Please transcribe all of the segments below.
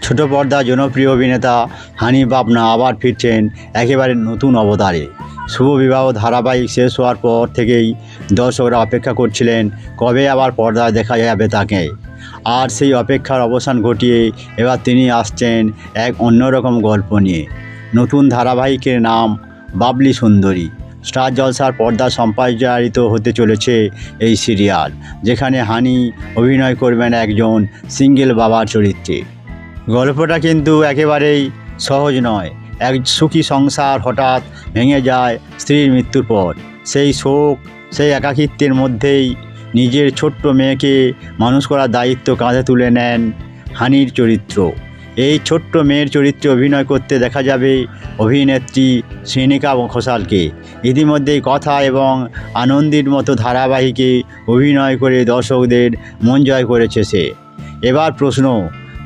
ছোট পর্দার জনপ্রিয় অভিনেতা হানি পাবনা আবার ফিরছেন একেবারে নতুন অবতারে। শুভ বিবাহ ধারাবাহিক শেষ হওয়ার পর থেকেই দর্শকরা অপেক্ষা করছিলেন কবে আবার পর্দায় দেখা যাবে তাকে। আর সেই অপেক্ষার অবসান ঘটিয়ে এবার তিনি আসছেন এক অন্যরকম গল্প নিয়ে। নতুন ধারাবাহিকের নাম বাবলি সুন্দরী। স্টার জলসার পর্দা সম্প্রচারিত হতে চলেছে এই সিরিয়াল, যেখানে হানি অভিনয় করবেন একজন সিঙ্গেল বাবার চরিত্রে। গল্পটা কিন্তু একেবারেই সহজ নয়। এক সুখী সংসার হঠাৎ ভেঙে যায় স্ত্রীর মৃত্যুর পর। সেই শোক, সেই একাকিত্বের মধ্যেই নিজের ছোট্ট মেয়েকে মানুষ করার দায়িত্ব কাঁধে তুলে নেন হানির চরিত্র। এই ছোট্ট মেয়ের চরিত্রে অভিনয় করতে দেখা যাবে অভিনেত্রী শ্রেনিকা ঘোষালকে। ইতিমধ্যেই কথা এবং আনন্দের মতো ধারাবাহিকে অভিনয় করে দর্শকদের মন জয় করেছে সে। এবার প্রশ্ন,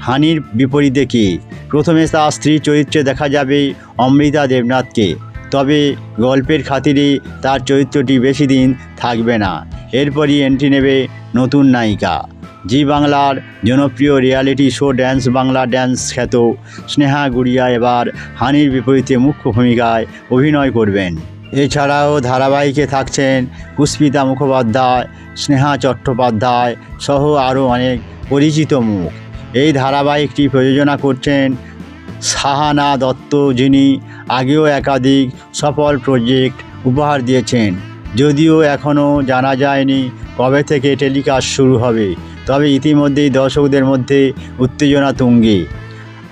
হানির বিপরীতে কে? প্রথমে তার স্ত্রী চরিত্রে দেখা যাবে অমৃতা দেবনাথকে, তবে গল্পের খাতিরে তার চরিত্রটি বেশি দিন থাকবে না। এরপরই এন্ট্রি নেবে নতুন নায়িকা। জি বাংলার জনপ্রিয় reality show dance Bangla dance খ্যাত স্নেহা গুড়িয়া এবার হানির বিপরীতে মুখ্য ভূমিকায় অভিনয় করবেন। এছাড়াও ধারাবাহিকে থাকছেন পুষ্পিতা মুখোপাধ্যায়, স্নেহা চট্টোপাধ্যায় সহ আরও অনেক পরিচিত মুখ। এই ধারাবাহিকটি প্রযোজনা করছেন সাহানা দত্ত, যিনি আগেও একাধিক সফল প্রজেক্ট উপহার দিয়েছেন। যদিও এখনও জানা যায়নি কবে থেকে টেলিকাস্ট শুরু হবে, তবে ইতিমধ্যেই দর্শকদের মধ্যে উত্তেজনা তুঙ্গে।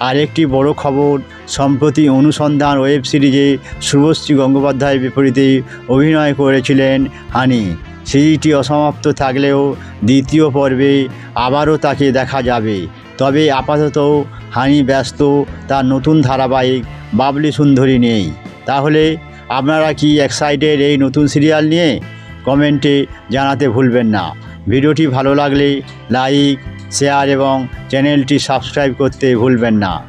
আরেকটি বড় খবর, সম্প্রতি অনুসন্ধান ওয়েব সিরিজে শুভশ্রী গঙ্গোপাধ্যায়ের বিপরীতে অভিনয় করেছিলেন হানি। সিরিজটি অসমাপ্ত থাকলেও দ্বিতীয় পর্বে আবারও তাকে দেখা যাবে। তবে আপাতত হানি ব্যস্ত তার নতুন ধারাবাহিক বাবলি সুন্দরী নিয়েই। তাহলে আপনারা কি এক্সাইটেড এই নতুন সিরিয়াল নিয়ে? কমেন্টে জানাতে ভুলবেন না। ভিডিওটি ভালো লাগলে লাইক, শেয়ার এবং চ্যানেলটি সাবস্ক্রাইব করতে ভুলবেন না।